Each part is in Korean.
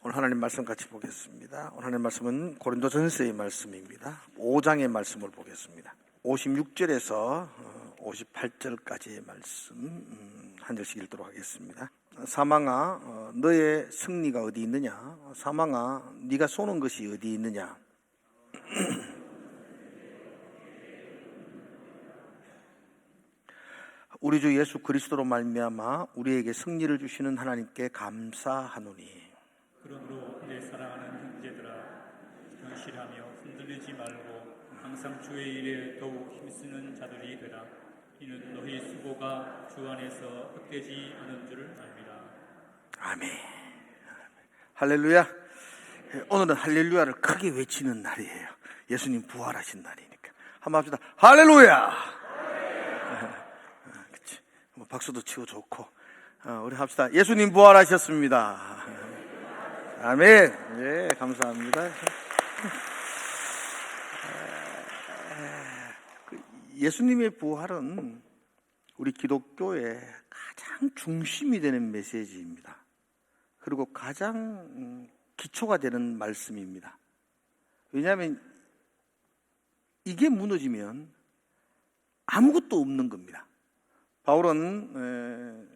오늘 하나님 말씀 같이 보겠습니다. 오늘 하나님 말씀은 고린도전서의 말씀입니다. 5장의 말씀을 보겠습니다. 56절에서 58절까지의 말씀 한 절씩 읽도록 하겠습니다. 사망아 너의 승리가 어디 있느냐? 사망아 네가 쏘는 것이 어디 있느냐? 우리 주 예수 그리스도로 말미암아 우리에게 승리를 주시는 하나님께 감사하노니. 그러므로 내 사랑하는 형제들아, 견실하며 흔들리지 말고 항상 주의 일에 더욱 힘쓰는 자들이 되라. 이는 너희 수고가 주 안에서 헛되지 않은 줄을 압니다. 아멘. 할렐루야. 오늘은 할렐루야를 크게 외치는 날이에요. 예수님 부활하신 날이니까 한번 합시다. 할렐루야. 그치. 박수도 치고 좋고 우리 합시다. 예수님 부활하셨습니다. 아멘. 예, 감사합니다. 예수님의 부활은 우리 기독교의 가장 중심이 되는 메시지입니다. 그리고 가장 기초가 되는 말씀입니다. 왜냐하면 이게 무너지면 아무것도 없는 겁니다. 바울은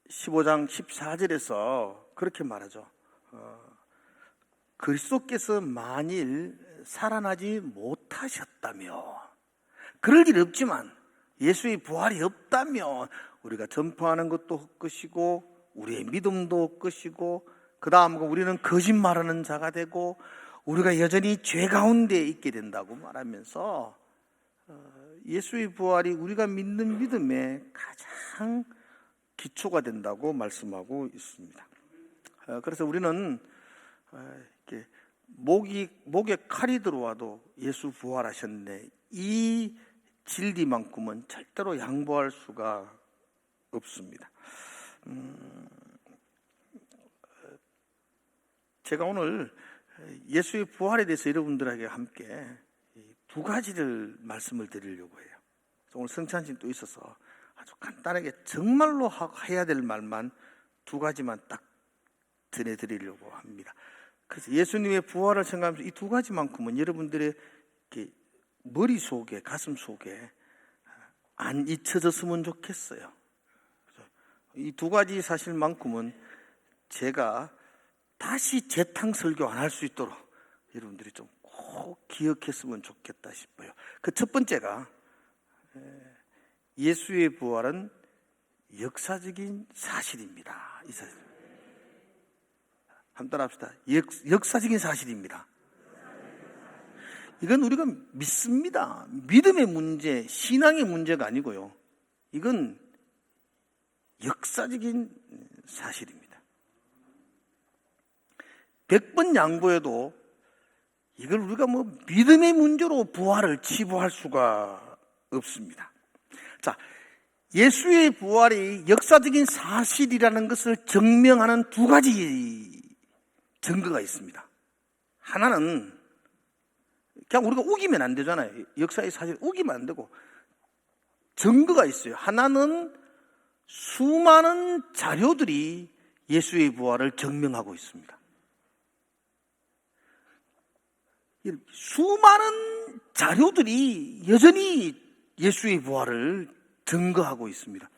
15장 14절에서 그렇게 말하죠. 그리스도께서 만일 살아나지 못하셨다며, 그럴 일 없지만 예수의 부활이 없다면 우리가 전파하는 것도 헛것이고 우리의 믿음도 헛것이고 그 다음 우리는 거짓말하는 자가 되고 우리가 여전히 죄 가운데 있게 된다고 말하면서 예수의 부활이 우리가 믿는 믿음의 가장 기초가 된다고 말씀하고 있습니다. 그래서 우리는 이렇게 목에 칼이 들어와도 예수 부활하셨네, 이 진리만큼은 절대로 양보할 수가 없습니다. 제가 오늘 예수의 부활에 대해서 여러분들에게 함께 두 가지를 말씀을 드리려고 해요. 오늘 성찬식도 있어서 아주 간단하게 정말로 해야 될 말만 두 가지만 딱 전해드리려고 합니다. 그래서 예수님의 부활을 생각하면서 이 두 가지만큼은 여러분들의 머릿속에, 가슴 속에 안 잊혀졌으면 좋겠어요. 이 두 가지 사실만큼은 제가 다시 재탕 설교 안 할 수 있도록 여러분들이 좀 꼭 기억했으면 좋겠다 싶어요. 그 첫 번째가 예수의 부활은 역사적인 사실입니다. 이 사실. 한번 따라합시다. 역사적인 사실입니다. 이건 우리가 믿습니다. 믿음의 문제, 신앙의 문제가 아니고요. 이건 역사적인 사실입니다. 100번 양보해도 이걸 우리가 믿음의 문제로 부활을 치부할 수가 없습니다. 자, 예수의 부활이 역사적인 사실이라는 것을 증명하는 두 가지 증거가 있습니다. 하나는 그냥 우리가 우기면 안 되잖아요. 역사의 사실 우기면 안 되고 증거가 있어요. 하나는 수많은 자료들이 예수의 부활을 증명하고 있습니다. 수많은 자료들이 여전히 예수의 부활을 증거하고 있습니다.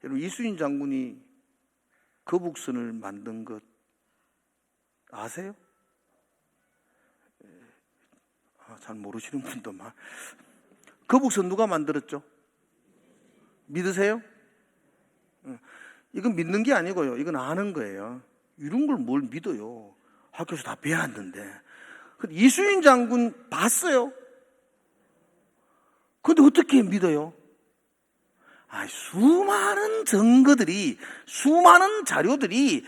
여러분, 이수인 장군이 거북선을 만든 것 아세요? 잘 모르시는 분도 많아요. 거북선 누가 만들었죠? 믿으세요? 이건 믿는 게 아니고요. 이건 아는 거예요. 이런 걸 뭘 믿어요? 학교에서 다 배웠는데. 이수인 장군 봤어요? 근데 어떻게 믿어요? 수많은 증거들이, 수많은 자료들이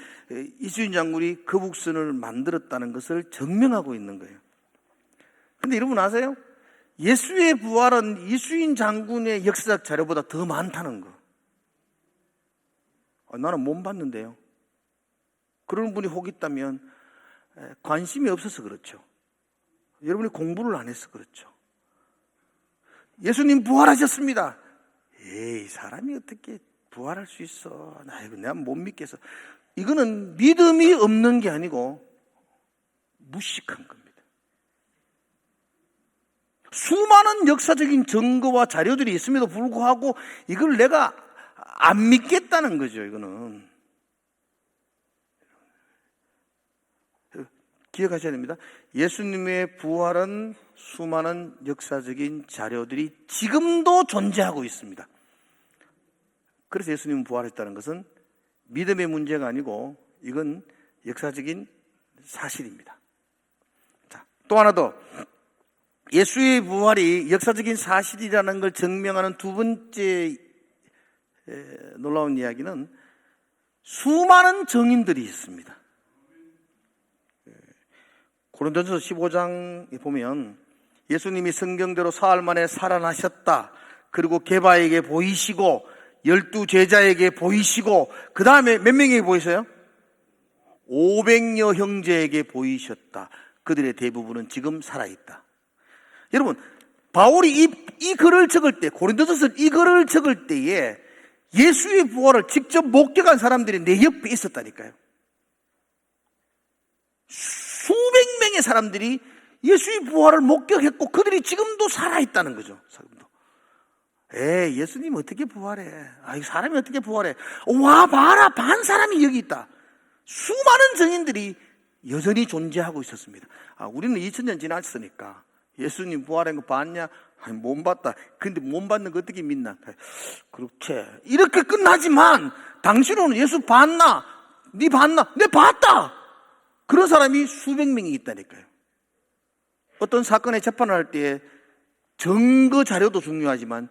이수인 장군이 거북선을 만들었다는 것을 증명하고 있는 거예요. 근데 여러분 아세요? 예수의 부활은 이수인 장군의 역사적 자료보다 더 많다는 거. 나는 못 봤는데요. 그런 분이 혹 있다면 관심이 없어서 그렇죠. 여러분이 공부를 안 해서 그렇죠. 예수님 부활하셨습니다. 에이, 사람이 어떻게 부활할 수 있어? 나 이거 내가 못 믿겠어. 이거는 믿음이 없는 게 아니고 무식한 겁니다. 수많은 역사적인 증거와 자료들이 있음에도 불구하고 이걸 내가 안 믿겠다는 거죠. 이거는 기억하셔야 됩니다. 예수님의 부활은 수많은 역사적인 자료들이 지금도 존재하고 있습니다. 그래서 예수님은 부활했다는 것은 믿음의 문제가 아니고 이건 역사적인 사실입니다. 자, 또 하나 더, 예수의 부활이 역사적인 사실이라는 걸 증명하는 두 번째 놀라운 이야기는 수많은 증인들이 있습니다. 고린도전서 15장에 보면 예수님이 성경대로 사흘 만에 살아나셨다. 그리고 게바에게 보이시고 12 제자에게 보이시고 그 다음에 몇 명에게 보이세요? 500여 형제에게 보이셨다. 그들의 대부분은 지금 살아있다. 여러분, 바울이 이 글을 적을 때, 고린도전서 이 글을 적을 때에 예수의 부활을 직접 목격한 사람들이 내 옆에 있었다니까요. 수백 명의 사람들이 예수의 부활을 목격했고 그들이 지금도 살아있다는 거죠. 예수님 어떻게 부활해? 사람이 어떻게 부활해? 와 봐라, 반 사람이 여기 있다. 수많은 증인들이 여전히 존재하고 있었습니다. 우리는 2000년 지났으니까 예수님 부활한 거 봤냐? 못 봤다. 근데 못 봤는 거 어떻게 믿나? 그렇게 이렇게 끝나지만 당신은 예수 봤나? 네 봤나? 네 봤다. 그런 사람이 수백 명이 있다니까요. 어떤 사건의 재판을 할 때 증거 자료도 중요하지만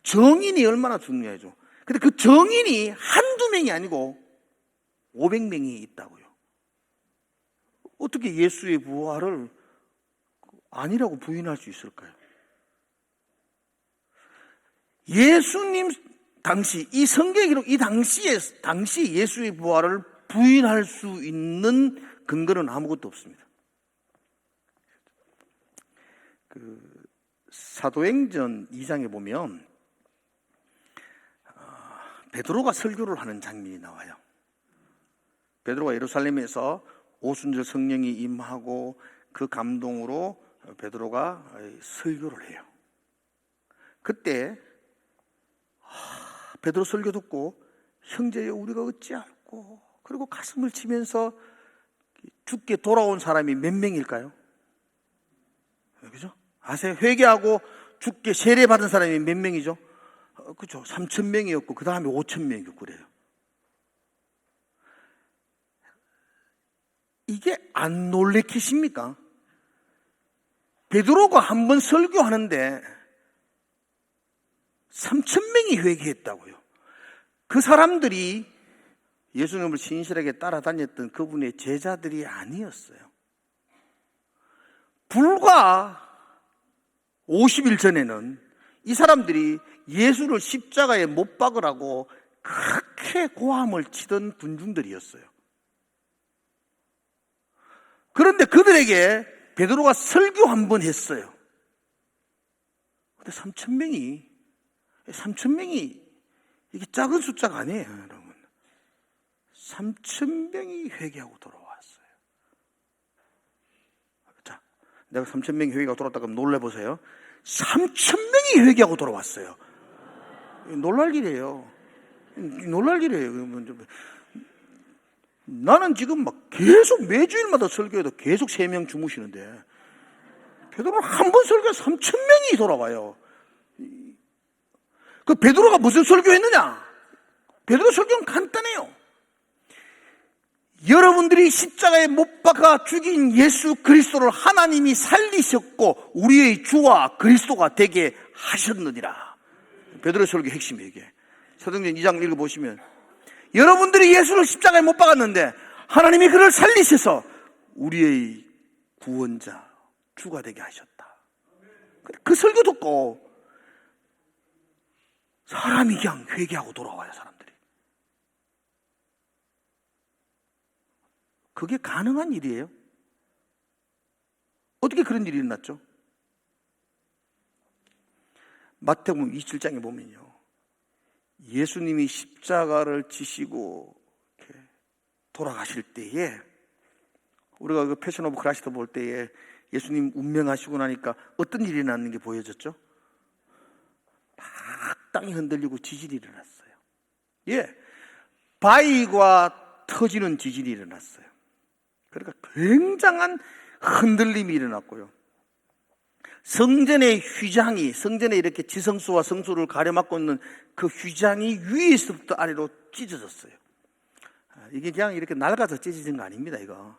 정인이 얼마나 중요하죠. 근데 그 정인이 한두 명이 아니고 500명이 있다고요. 어떻게 예수의 부활을 아니라고 부인할 수 있을까요? 예수님 당시, 이 성경 기록 이 당시 예수의 부활을 부인할 수 있는 근거는 아무것도 없습니다. 사도행전 2장에 보면 베드로가 설교를 하는 장면이 나와요. 베드로가 예루살렘에서 오순절 성령이 임하고 그 감동으로 베드로가 설교를 해요. 그때 베드로 설교 듣고 형제여 우리가 어찌할꼬, 그리고 가슴을 치면서 죽게 돌아온 사람이 몇 명일까요? 그죠? 아세요? 회개하고 죽게 세례받은 사람이 몇 명이죠? 그죠? 3,000명이었고 그 다음에 5,000명이었고 그래요. 이게 안 놀래키십니까? 베드로가 한 번 설교하는데 3,000명이 회개했다고요. 그 사람들이 예수님을 신실하게 따라다녔던 그분의 제자들이 아니었어요. 불과 50일 전에는 이 사람들이 예수를 십자가에 못 박으라고 그렇게 고함을 치던 군중들이었어요. 그런데 그들에게 베드로가 설교 한 번 했어요. 근데 3,000명이 이게 작은 숫자가 아니에요, 여러분. 3,000명이 회개하고 돌아왔어요. 자, 내가 3,000명이 회개하고 돌아왔다 그러면 놀래보세요. 3,000명이 회개하고 돌아왔어요. 놀랄 일이에요. 놀랄 일이에요. 나는 지금 막 계속 매주일마다 설교해도 계속 3명 주무시는데 베드로는 한 번 설교해서 3,000명이 돌아와요. 그 베드로가 무슨 설교했느냐? 베드로 설교는 간단해요. 여러분들이 십자가에 못 박아 죽인 예수 그리스도를 하나님이 살리셨고 우리의 주와 그리스도가 되게 하셨느니라. 베드로 설교 핵심이에요. 이게 사도행전 2장 읽어보시면 여러분들이 예수를 십자가에 못 박았는데 하나님이 그를 살리셔서 우리의 구원자, 주가 되게 하셨다. 그 설교 듣고 사람이 그냥 회개하고 돌아와요, 사람들이. 그게 가능한 일이에요? 어떻게 그런 일이 일어났죠? 마태복음 27장에 보면요, 예수님이 십자가를 지시고 이렇게 돌아가실 때에 우리가 그 패션 오브 크라이스트 볼 때에 예수님 운명하시고 나니까 어떤 일이 일어나는 게 보여졌죠? 막 땅이 흔들리고 지진이 일어났어요. 예, 바위가 터지는 지진이 일어났어요. 그러니까 굉장한 흔들림이 일어났고요. 성전의 휘장이, 성전에 이렇게 지성소와 성소를 가려막고 있는 그 휘장이 위에서부터 아래로 찢어졌어요. 이게 그냥 이렇게 낡아서 찢어진 거 아닙니다, 이거.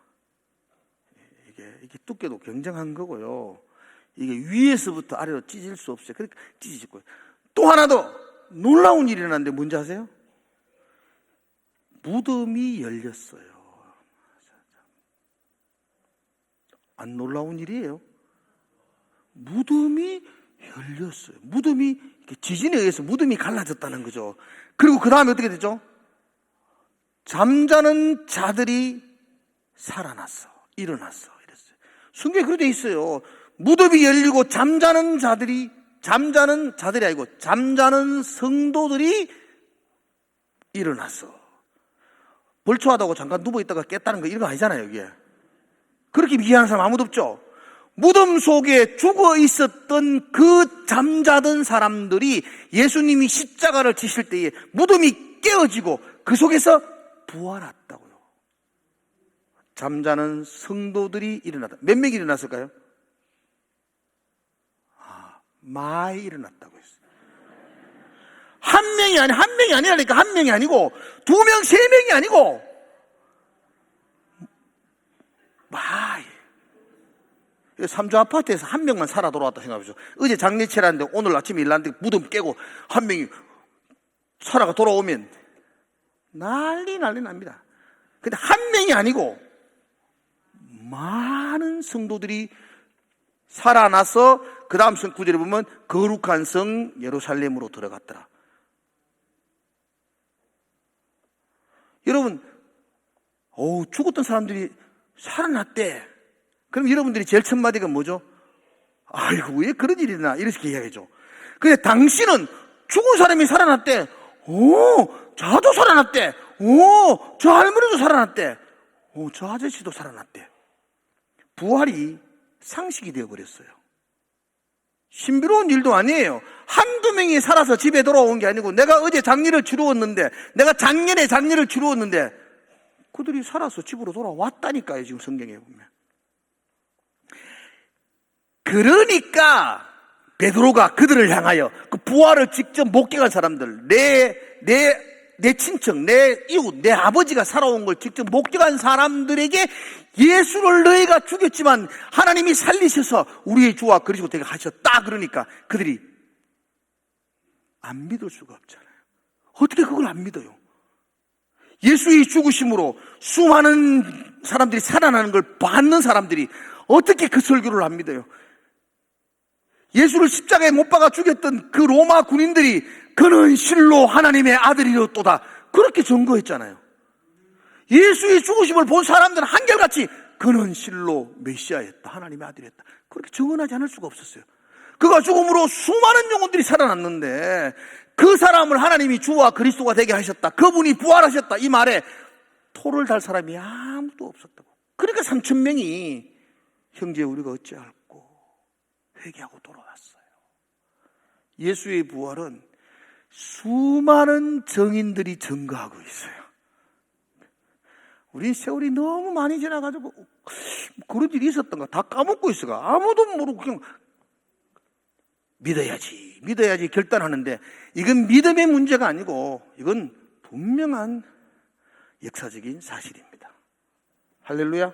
이게 두께도 굉장한 거고요. 이게 위에서부터 아래로 찢어질 수 없어요. 그러니까 찢어지고요. 또 하나 더 놀라운 일이 일어났는데 뭔지 아세요? 무덤이 열렸어요. 안 놀라운 일이에요. 무덤이 열렸어요. 무덤이 지진에 의해서 무덤이 갈라졌다는 거죠. 그리고 그 다음에 어떻게 됐죠? 잠자는 자들이 살아났어. 일어났어. 이랬어요. 성경에 그렇게 돼 있어요. 무덤이 열리고 잠자는 자들이 아니고 잠자는 성도들이 일어났어. 벌초하다고 잠깐 누워있다가 깼다는 거 이런 거 아니잖아요, 이게. 그렇게 이해하는 사람 아무도 없죠. 무덤 속에 죽어 있었던 그 잠자던 사람들이 예수님이 십자가를 지실 때에 무덤이 깨어지고 그 속에서 부활했다고요. 잠자는 성도들이 일어났다. 몇 명이 일어났을까요? 많이 일어났다고 했어요. 한 명이 아니라니까. 한 명이 아니고 2명, 3명이 아니고 많이. 삼주 아파트에서 한 명만 살아 돌아왔다 생각해보죠. 어제 장례치라는데 오늘 아침에 일났는데 무덤 깨고 한 명이 살아가 돌아오면 난리 납니다. 근데 한 명이 아니고 많은 성도들이 살아나서 그 다음 성 9절에 보면 거룩한 성 예루살렘으로 들어갔더라. 여러분, 죽었던 사람들이 살아났대. 그럼 여러분들이 제일 첫 마디가 뭐죠? 아이고, 왜 그런 일이 일어나? 이렇게 이야기하죠. 근데 당신은 죽은 사람이 살아났대. 저도 살아났대. 저 할머니도 살아났대. 저 아저씨도 살아났대. 부활이 상식이 되어버렸어요. 신비로운 일도 아니에요. 한두 명이 살아서 집에 돌아온 게 아니고 내가 어제 장례를 치루었는데, 내가 작년에 장례를 치루었는데 그들이 살아서 집으로 돌아왔다니까요. 지금 성경에 보면. 그러니까 베드로가 그들을 향하여 그 부활을 직접 목격한 사람들, 내 친척, 내 이웃, 내 아버지가 살아온 걸 직접 목격한 사람들에게 예수를 너희가 죽였지만 하나님이 살리셔서 우리의 주와 그리스도 되게 하셨다. 그러니까 그들이 안 믿을 수가 없잖아요. 어떻게 그걸 안 믿어요? 예수의 죽으심으로 수많은 사람들이 살아나는 걸 받는 사람들이 어떻게 그 설교를 안 믿어요? 예수를 십자가에 못 박아 죽였던 그 로마 군인들이 그는 실로 하나님의 아들이었도다. 그렇게 증거했잖아요. 예수의 죽으심을 본 사람들은 한결같이 그는 실로 메시아였다. 하나님의 아들이었다. 그렇게 증언하지 않을 수가 없었어요. 그가 죽음으로 수많은 영혼들이 살아났는데 그 사람을 하나님이 주와 그리스도가 되게 하셨다. 그분이 부활하셨다. 이 말에 토를 달 사람이 아무도 없었다고. 그러니까 3,000명이 형제 우리가 어찌할꼬 회개하고 돌아왔어요. 예수의 부활은 수많은 정인들이 증거하고 있어요. 우리 세월이 너무 많이 지나가지고 그런 일이 있었던가 다 까먹고 있어가 아무도 모르고 그냥 믿어야지 결단하는데 이건 믿음의 문제가 아니고 이건 분명한 역사적인 사실입니다. 할렐루야.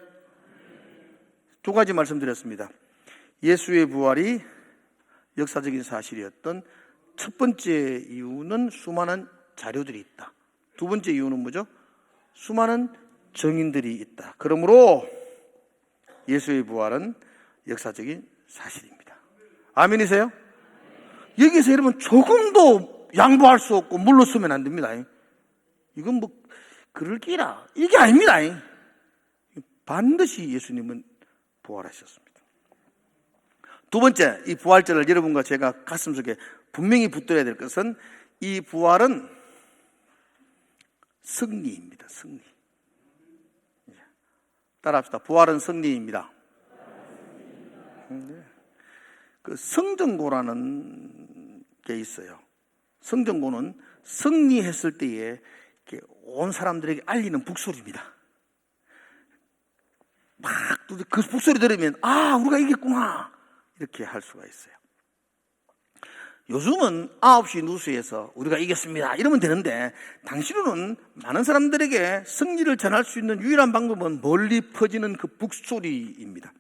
2가지 말씀드렸습니다. 예수의 부활이 역사적인 사실이었던 첫 번째 이유는 수많은 자료들이 있다. 두 번째 이유는 뭐죠? 수많은 증인들이 있다. 그러므로 예수의 부활은 역사적인 사실입니다. 아멘이세요? 여기서 여러분 조금도 양보할 수 없고 물러서면 안 됩니다. 이건 뭐 그럴 끼라 이게 아닙니다. 반드시 예수님은 부활하셨습니다. 두 번째, 이 부활절을 여러분과 제가 가슴속에 분명히 붙들어야 될 것은 이 부활은 승리입니다. 승리. 따라합시다. 부활은 승리입니다. 그 성전고라는 게 있어요. 성전고는 승리했을 때에 온 사람들에게 알리는 북소리입니다. 막 그 북소리 들으면 우리가 이겼구나 이렇게 할 수가 있어요. 요즘은 9시 뉴스에서 우리가 이겼습니다 이러면 되는데, 당시로는 많은 사람들에게 승리를 전할 수 있는 유일한 방법은 멀리 퍼지는 그 북소리입니다.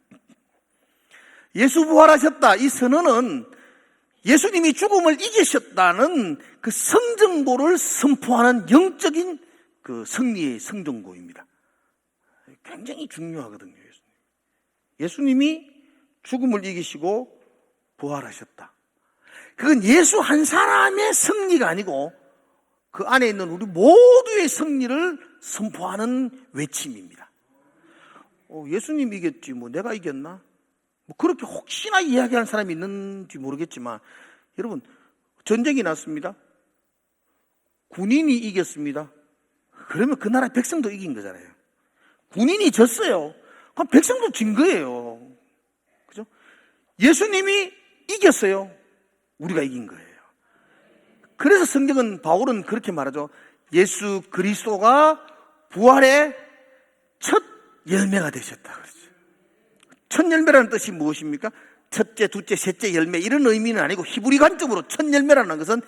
예수 부활하셨다, 이 선언은 예수님이 죽음을 이기셨다는 그 성전고를 선포하는 영적인 그 승리의 성전고입니다. 굉장히 중요하거든요. 예수님이 죽음을 이기시고 부활하셨다. 그건 예수 한 사람의 승리가 아니고 그 안에 있는 우리 모두의 승리를 선포하는 외침입니다. 예수님이 이겼지 뭐 내가 이겼나? 뭐 그렇게 혹시나 이야기하는 사람이 있는지 모르겠지만, 여러분, 전쟁이 났습니다. 군인이 이겼습니다. 그러면 그 나라 백성도 이긴 거잖아요. 군인이 졌어요. 그럼 백성도 진 거예요. 그죠? 예수님이 이겼어요. 우리가 이긴 거예요. 그래서 성경은, 바울은 그렇게 말하죠. 예수 그리스도가 부활의 첫 열매가 되셨다 그러죠. 첫 열매라는 뜻이 무엇입니까? 첫째, 둘째, 셋째 열매 이런 의미는 아니고, 히브리 관점으로 첫 열매라는 것은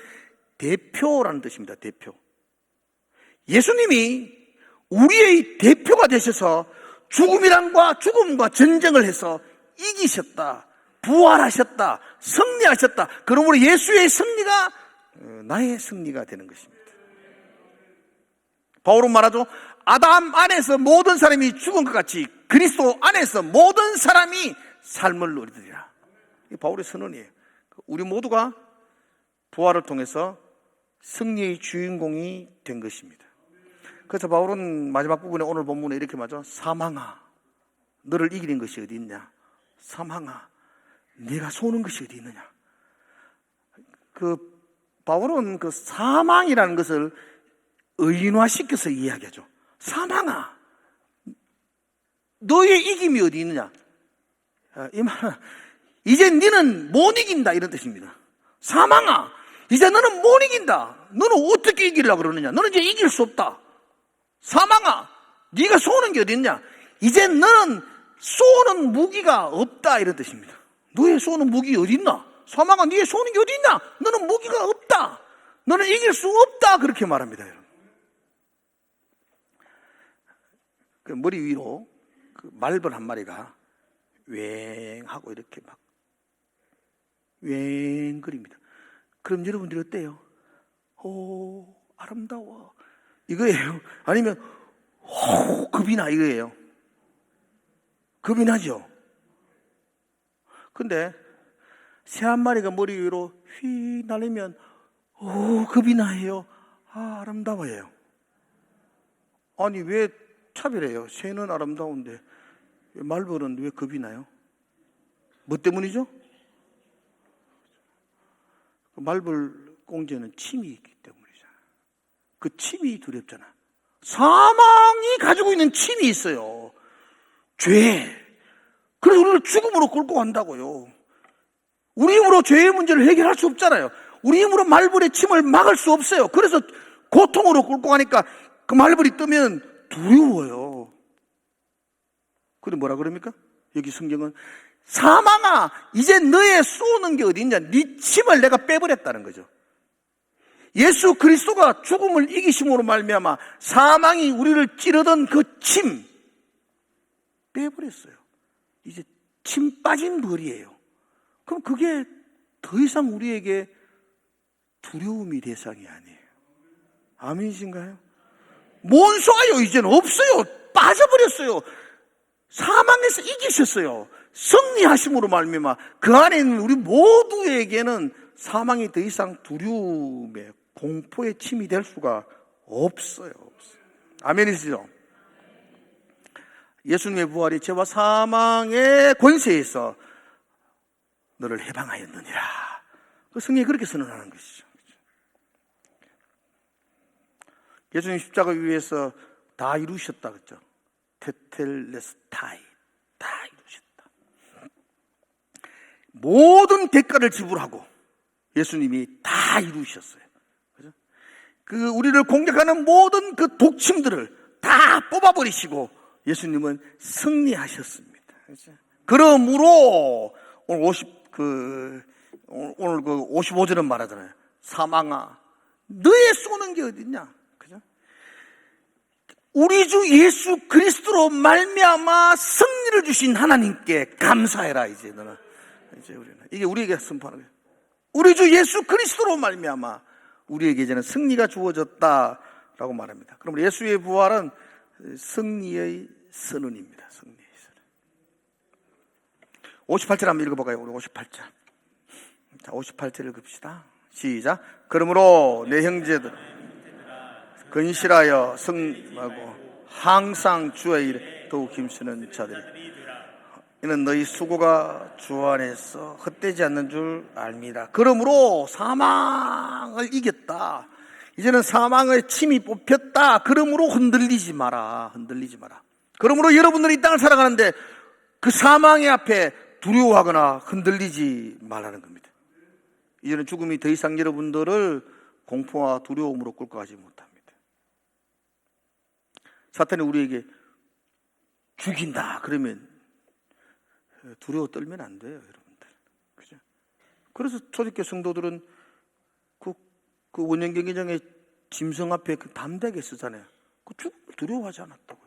대표라는 뜻입니다. 대표. 예수님이 우리의 대표가 되셔서 죽음과 전쟁을 해서 이기셨다, 부활하셨다, 승리하셨다. 그러므로 예수의 승리가 나의 승리가 되는 것입니다. 바울은 말하죠. 아담 안에서 모든 사람이 죽은 것 같이 그리스도 안에서 모든 사람이 삶을 누리리라. 이게 바울의 선언이에요. 우리 모두가 부활을 통해서 승리의 주인공이 된 것입니다. 그래서 바울은 마지막 부분에, 오늘 본문에 이렇게 말하죠. 사망아, 너를 이기는 것이 어디 있냐? 사망아, 네가 쏘는 것이 어디 있느냐? 바울은 그 사망이라는 것을 의인화시켜서 이야기하죠. 사망아, 너의 이김이 어디 있느냐? 이 말은 이제 너는 못 이긴다 이런 뜻입니다. 사망아, 이제 너는 못 이긴다. 너는 어떻게 이기려고 그러느냐? 너는 이제 이길 수 없다. 사망아, 네가 쏘는 게 어디 있냐? 이제 너는 쏘는 무기가 없다 이런 뜻입니다. 너의 쏘는 무기 어디 있나? 사망아, 네의 쏘는 게 어디 있냐? 너는 무기가 없다. 너는 이길 수 없다. 그렇게 말합니다. 여러분. 그 머리 위로 그 말벌 한 마리가 웽하고 이렇게 막 웽거립니다. 그럼 여러분들이 어때요? 오, 아름다워 이거예요? 아니면 겁이 나 이거예요? 겁이 나죠? 근데 새 한 마리가 머리 위로 휘 날리면 겁이 나요? 아름다워요. 아니 왜 차별해요? 새는 아름다운데 말벌은 왜 겁이 나요? 뭐 때문이죠? 말벌 공제는 침이 있기 때문이잖아. 그 침이 두렵잖아. 사망이 가지고 있는 침이 있어요. 죄. 그래서 우리를 죽음으로 끌고 간다고요. 우리 힘으로 죄의 문제를 해결할 수 없잖아요. 우리 힘으로 말벌의 침을 막을 수 없어요. 그래서 고통으로 끌고 가니까 그 말벌이 뜨면 두려워요. 근데 뭐라 그럽니까? 여기 성경은 사망아, 이제 너의 쏘는 게 어디 있냐? 네 침을 내가 빼버렸다는 거죠. 예수 그리스도가 죽음을 이기심으로 말미암아 사망이 우리를 찌르던 그 침 빼버렸어요. 이제 침 빠진 벌이에요. 그럼 그게 더 이상 우리에게 두려움이 대상이 아니에요. 아멘이신가요? 못 쏴요. 이제는 없어요. 빠져버렸어요. 사망에서 이기셨어요. 승리하심으로 말미암아 그 안에 있는 우리 모두에게는 사망이 더 이상 두려움의 공포의 침이 될 수가 없어요. 아멘이시죠? 예수님의 부활이 죄와 사망의 권세에서 너를 해방하였느니라. 그 성경이 그렇게 선언하는 것이죠. 예수님 십자가 위에서 다 이루셨다 그랬죠. 테텔레스타이, 다 이루셨다. 모든 대가를 지불하고 예수님이 다 이루셨어요. 그죠? 그 우리를 공격하는 모든 그 독침들을 다 뽑아버리시고 예수님은 승리하셨습니다. 그죠? 그러므로 오늘 55절은 말하잖아요. 사망아, 너의 쏘는 게 어딨냐? 그죠? 우리 주 예수 그리스도로 말미암아 승리를 주신 하나님께 감사해라. 이제 너는, 이제 우리는 이게 우리에게 선포하는 거예요. 우리 주 예수 그리스도로 말미암아 우리에게 이제는 승리가 주어졌다라고 말합니다. 그럼 예수의 부활은 승리의 선언입니다. 승리의 선언. 58절 한번 읽어볼까요? 우리 58절. 자, 58절 읽읍시다. 시작. 그러므로 내 형제들 근실하여 승하고 항상 주의 일에 더욱 힘쓰는 자들이 이는 너희 수고가 주 안에서 헛되지 않는 줄 압니다. 그러므로 사망을 이겼다. 이제는 사망의 침이 뽑혔다. 그러므로 흔들리지 마라. 흔들리지 마라. 그러므로 여러분들이 이 땅을 살아가는데 그 사망의 앞에 두려워하거나 흔들리지 말라는 겁니다. 이제는 죽음이 더 이상 여러분들을 공포와 두려움으로 끌고 가지 못합니다. 사탄이 우리에게 죽인다 그러면 두려워 떨면 안 돼요, 여러분들. 그죠? 그래서 초대교회 성도들은 그 원년경기장에 짐승 앞에 그 담대하게 쓰잖아요. 그 죽음을 두려워하지 않았다고요.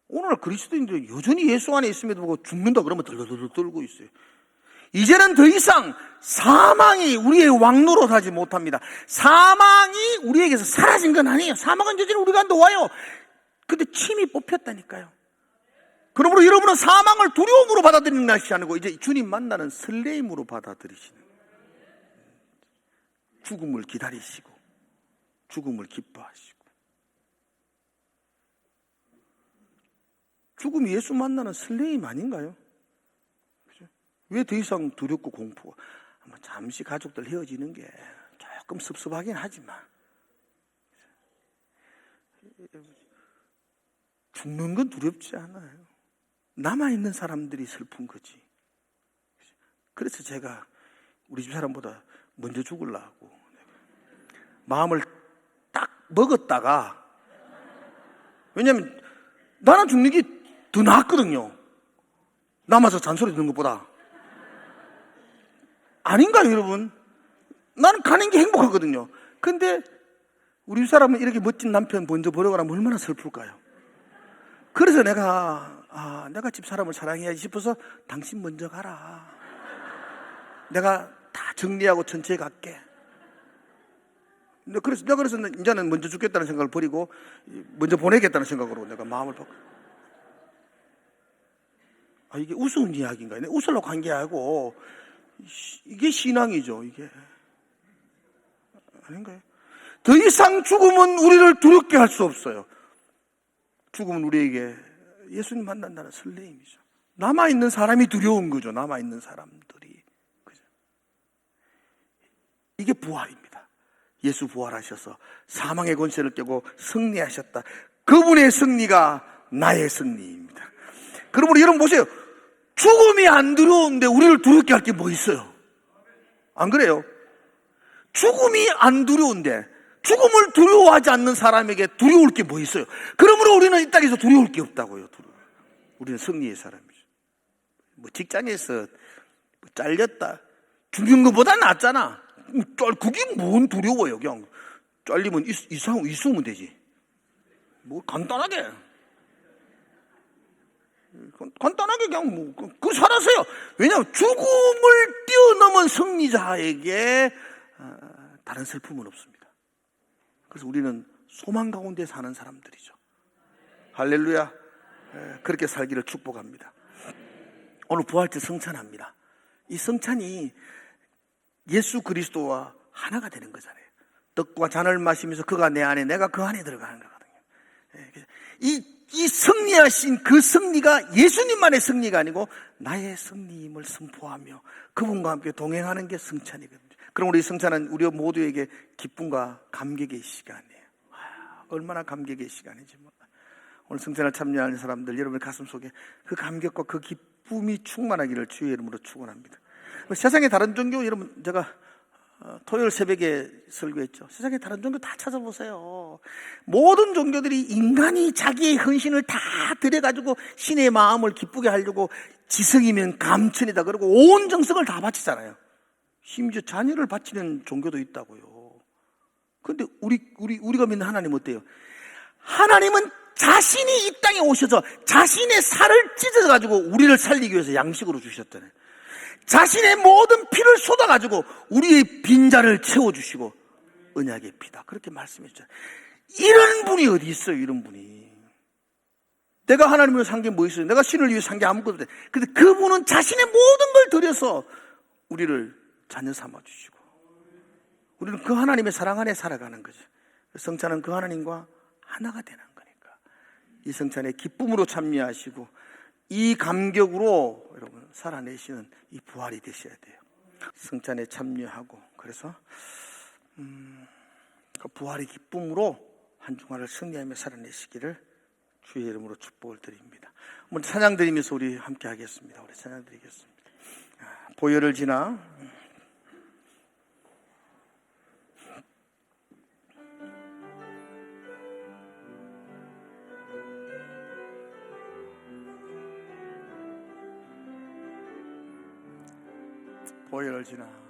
오늘 그리스도인들이 여전히 예수 안에 있음에도 불구하고 죽는다 그러면 덜덜덜 떨고 있어요. 이제는 더 이상 사망이 우리의 왕노릇 하지 못합니다. 사망이 우리에게서 사라진 건 아니에요. 사망은 여전히 우리 가운데 와요. 근데 침이 뽑혔다니까요. 그러므로 여러분은 사망을 두려움으로 받아들이는 것이 아니고 이제 주님 만나는 설레임으로 받아들이시는, 죽음을 기다리시고 죽음을 기뻐하시고, 죽음이 예수 만나는 설레임 아닌가요? 왜 더 이상 두렵고 공포가? 잠시 가족들 헤어지는 게 조금 섭섭하긴 하지만 죽는 건 두렵지 않아요. 남아있는 사람들이 슬픈 거지. 그래서 제가 우리 집 사람보다 먼저 죽으려고 마음을 딱 먹었다가, 왜냐하면 나는 죽는 게 더 낫거든요. 남아서 잔소리 듣는 것보다. 아닌가요, 여러분? 나는 가는 게 행복하거든요. 근데 우리 집 사람은 이렇게 멋진 남편 먼저 보려고 하면 얼마나 슬플까요? 그래서 내가 집 사람을 사랑해야지 싶어서 당신 먼저 가라. 내가 다 정리하고 천천히 갈게. 그래서 이제는 먼저 죽겠다는 생각을 버리고 먼저 보내겠다는 생각으로 내가 마음을 바꿔. 이게 우스운 이야기인가요? 웃으려고 한 게 아니고 이게 신앙이죠. 이게 아닌가요? 더 이상 죽음은 우리를 두렵게 할 수 없어요. 죽음은 우리에게 예수님 만난다는 설레임이죠. 남아있는 사람이 두려운 거죠. 남아있는 사람들이. 그죠? 이게 부활입니다. 예수 부활하셔서 사망의 권세를 깨고 승리하셨다. 그분의 승리가 나의 승리입니다. 그러므로 여러분 보세요. 죽음이 안 두려운데 우리를 두렵게 할 게 뭐 있어요? 안 그래요? 죽음이 안 두려운데, 죽음을 두려워하지 않는 사람에게 두려울 게 뭐 있어요? 그러므로 우리는 이 땅에서 두려울 게 없다고요. 우리는 승리의 사람이죠. 직장에서 잘렸다, 죽는 것보다 낫잖아. 그게 뭔 두려워요. 그냥 잘리면 있으면 되지. 간단하게 그냥 그 살아서요. 왜냐하면 죽음을 뛰어넘은 승리자에게 다른 슬픔은 없습니다. 그래서 우리는 소망 가운데 사는 사람들이죠. 할렐루야. 그렇게 살기를 축복합니다. 오늘 부활절 성찬합니다. 이 성찬이 예수 그리스도와 하나가 되는 거잖아요. 떡과 잔을 마시면서 그가 내 안에 내가 그 안에 들어가는 거거든요. 이 승리하신 그 승리가 예수님만의 승리가 아니고 나의 승리임을 선포하며 그분과 함께 동행하는 게 성찬이거든요. 그럼 우리 성찬은 우리 모두에게 기쁨과 감격의 시간이에요. 얼마나 감격의 시간인지 몰라. 오늘 성찬을 참여하는 사람들, 여러분의 가슴 속에 그 감격과 그 기쁨이 충만하기를 주의 이름으로 축원합니다. 세상의 다른 종교, 여러분, 제가 토요일 새벽에 설교했죠. 세상의 다른 종교 다 찾아보세요. 모든 종교들이 인간이 자기의 헌신을 다 들여가지고 신의 마음을 기쁘게 하려고 지성이면 감천이다 그러고 온 정성을 다 바치잖아요. 심지어 자녀를 바치는 종교도 있다고요. 그런데 우리가 믿는 하나님은 어때요? 하나님은 자신이 이 땅에 오셔서 자신의 살을 찢어가지고 우리를 살리기 위해서 양식으로 주셨잖아요. 자신의 모든 피를 쏟아가지고 우리의 빈자를 채워주시고 언약의 피다 그렇게 말씀했잖아요. 이런 분이 어디 있어요? 이런 분이. 내가 하나님을 산 게 뭐 있어요? 내가 신을 위해 산 게 아무것도 없어요. 근데 그분은 자신의 모든 걸 들여서 우리를 자녀 삼아주시고 우리는 그 하나님의 사랑 안에 살아가는 거죠. 성찬은 그 하나님과 하나가 되는 거니까 이 성찬에 기쁨으로 참여하시고 이 감격으로 여러분 살아내시는 이 부활이 되셔야 돼요. 성찬에 참여하고 그래서 그 부활의 기쁨으로 한 주간을 승리하며 살아내시기를 주의 이름으로 축복을 드립니다. 오늘 찬양 드리면서 우리 함께 하겠습니다. 우리 찬양 드리겠습니다. 보혈을 지나 보혈을 지나